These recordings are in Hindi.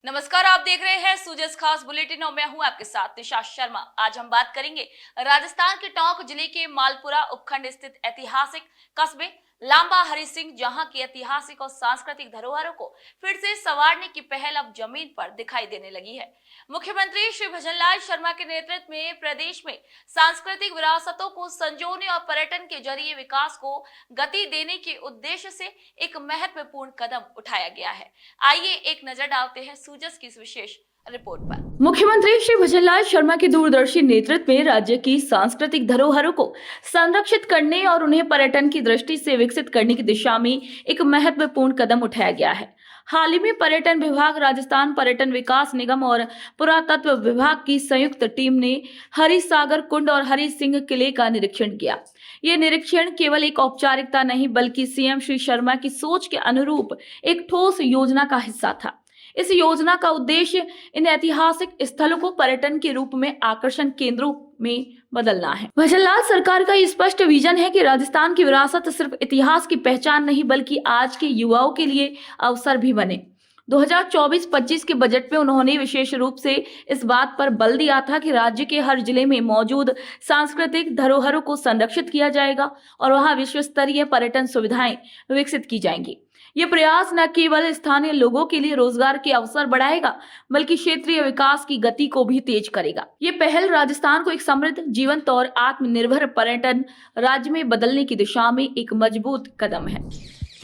नमस्कार, आप देख रहे हैं सूजस खास बुलेटिन और मैं हूं आपके साथ निशा शर्मा। आज हम बात करेंगे राजस्थान के टोंक जिले के मालपुरा उपखंड स्थित ऐतिहासिक कस्बे लांबा हरि सिंह, जहां की ऐतिहासिक और सांस्कृतिक धरोहरों को फिर से संवारने की पहल अब जमीन पर दिखाई देने लगी है। मुख्यमंत्री श्री भजनलाल शर्मा के नेतृत्व में प्रदेश में सांस्कृतिक विरासतों को संजोने और पर्यटन के जरिए विकास को गति देने के उद्देश्य से एक महत्वपूर्ण कदम उठाया गया है। आइए एक नजर डालते हैं सूजस की इस विशेष रिपोर्ट पर। मुख्यमंत्री श्री भजनलाल शर्मा के दूरदर्शी नेतृत्व में राज्य की सांस्कृतिक धरोहरों को संरक्षित करने और उन्हें पर्यटन की दृष्टि से विकसित करने की दिशा में एक महत्वपूर्ण कदम उठाया गया है। हाल ही में पर्यटन विभाग, राजस्थान पर्यटन विकास निगम और पुरातत्व विभाग की संयुक्त टीम ने हरि सागर कुंड और हरि सिंह किले का निरीक्षण किया। ये निरीक्षण केवल एक औपचारिकता नहीं बल्कि सीएम श्री शर्मा की सोच के अनुरूप एक ठोस योजना का हिस्सा था। इस योजना का उद्देश्य इन ऐतिहासिक स्थलों को पर्यटन के रूप में आकर्षण केंद्रों में बदलना है। भजनलाल सरकार का स्पष्ट विजन है कि राजस्थान की विरासत सिर्फ इतिहास की पहचान नहीं बल्कि आज के युवाओं के लिए अवसर भी बने। 2024-25 के बजट में उन्होंने विशेष रूप से इस बात पर बल दिया था कि राज्य के हर जिले में मौजूद सांस्कृतिक धरोहरों को संरक्षित किया जाएगा और वहां विश्व स्तरीय पर्यटन सुविधाएं विकसित की जाएंगी। ये प्रयास न केवल स्थानीय लोगों के लिए रोजगार के अवसर बढ़ाएगा बल्कि क्षेत्रीय विकास की गति को भी तेज करेगा। ये पहल राजस्थान को एक समृद्ध, जीवंत और आत्मनिर्भर पर्यटन राज्य में बदलने की दिशा में एक मजबूत कदम है।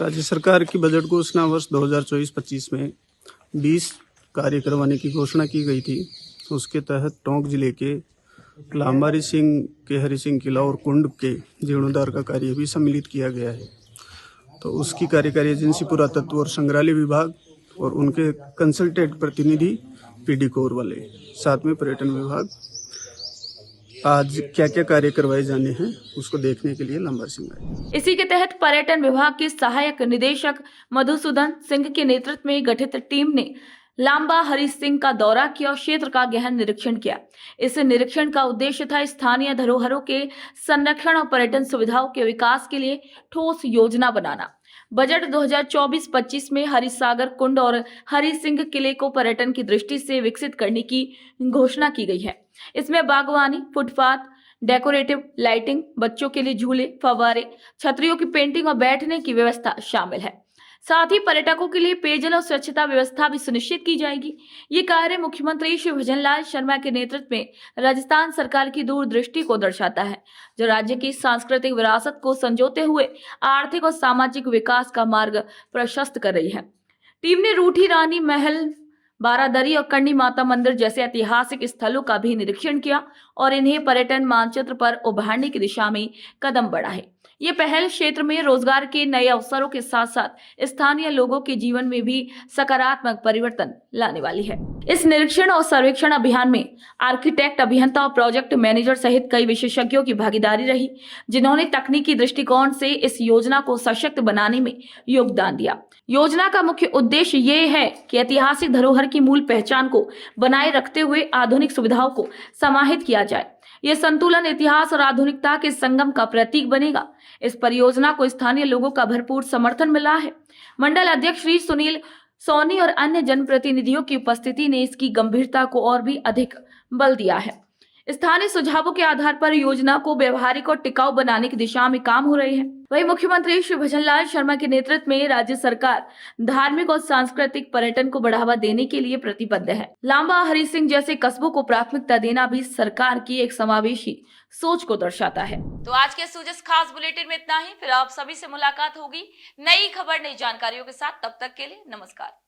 राज्य सरकार की बजट घोषणा वर्ष 2024-25 में 20 कार्य करवाने की घोषणा की गई थी। उसके तहत टोंक जिले के लांबा हरि सिंह के हरि सिंह किला और कुंड के जीर्णोद्धार का कार्य भी सम्मिलित किया गया है। तो उसकी कार्यकारी एजेंसी पुरातत्व और संग्रहालय विभाग और उनके कंसल्टेंट प्रतिनिधि पीडी कोर वाले, साथ में पर्यटन विभाग आज क्या क्या कार्य करवाए जाने हैं उसको देखने के लिए लांबा सिंह आए। इसी के तहत पर्यटन विभाग के सहायक निदेशक मधुसूदन सिंह के नेतृत्व में गठित टीम ने लांबा हरि सिंह का दौरा किया और क्षेत्र का गहन निरीक्षण किया। इस निरीक्षण का उद्देश्य था स्थानीय धरोहरों के संरक्षण और पर्यटन सुविधाओं के विकास के लिए ठोस योजना बनाना। बजट 2024-25 में हरि सागर कुंड और हरि सिंह किले को पर्यटन की दृष्टि से विकसित करने की घोषणा की गई है। इसमें बागवानी, फुटपाथ, डेकोरेटिव लाइटिंग, बच्चों के लिए झूले, फव्वारे, छतरियों की पेंटिंग और बैठने की व्यवस्था शामिल है। साथ ही पर्यटकों के लिए पेयजल और स्वच्छता व्यवस्था भी सुनिश्चित की जाएगी। ये कार्य मुख्यमंत्री श्री भजनलाल शर्मा के नेतृत्व में राजस्थान सरकार की दूरदृष्टि को दर्शाता है, जो राज्य की सांस्कृतिक विरासत को संजोते हुए आर्थिक और सामाजिक विकास का मार्ग प्रशस्त कर रही है। टीम ने रूठी रानी महल, बारादरी और करणी माता मंदिर जैसे ऐतिहासिक स्थलों का भी निरीक्षण किया और इन्हें पर्यटन मानचित्र पर उभारने की दिशा में कदम बढ़ाए। ये पहल क्षेत्र में रोजगार के नए अवसरों के साथ साथ स्थानीय लोगों के जीवन में भी सकारात्मक परिवर्तन लाने वाली है। इस निरीक्षण और सर्वेक्षण अभियान में आर्किटेक्ट, अभियंता और प्रोजेक्ट मैनेजर सहित कई विशेषज्ञों की भागीदारी रही, जिन्होंने तकनीकी दृष्टिकोण से इस योजना को सशक्त बनाने में योगदान दिया। योजना का मुख्य उद्देश्य ये है कि ऐतिहासिक धरोहर की मूल पहचान को बनाए रखते हुए आधुनिक सुविधाओं को समाहित किया जाए। यह संतुलन इतिहास और आधुनिकता के संगम का प्रतीक बनेगा। इस परियोजना को स्थानीय लोगों का भरपूर समर्थन मिला है। मंडल अध्यक्ष श्री सुनील सोनी और अन्य जनप्रतिनिधियों की उपस्थिति ने इसकी गंभीरता को और भी अधिक बल दिया है। स्थानीय सुझावों के आधार पर योजना को व्यवहारिक और टिकाऊ बनाने की दिशा में काम हो रही है। वहीं मुख्यमंत्री श्री भजनलाल शर्मा के नेतृत्व में राज्य सरकार धार्मिक और सांस्कृतिक पर्यटन को बढ़ावा देने के लिए प्रतिबद्ध है। लांबा हरि सिंह जैसे कस्बों को प्राथमिकता देना भी सरकार की एक समावेशी सोच को दर्शाता है। तो आज के सूजस खास बुलेटिन में इतना ही। फिर आप सभी से मुलाकात होगी नई खबर, नई जानकारियों के साथ। तब तक के लिए नमस्कार।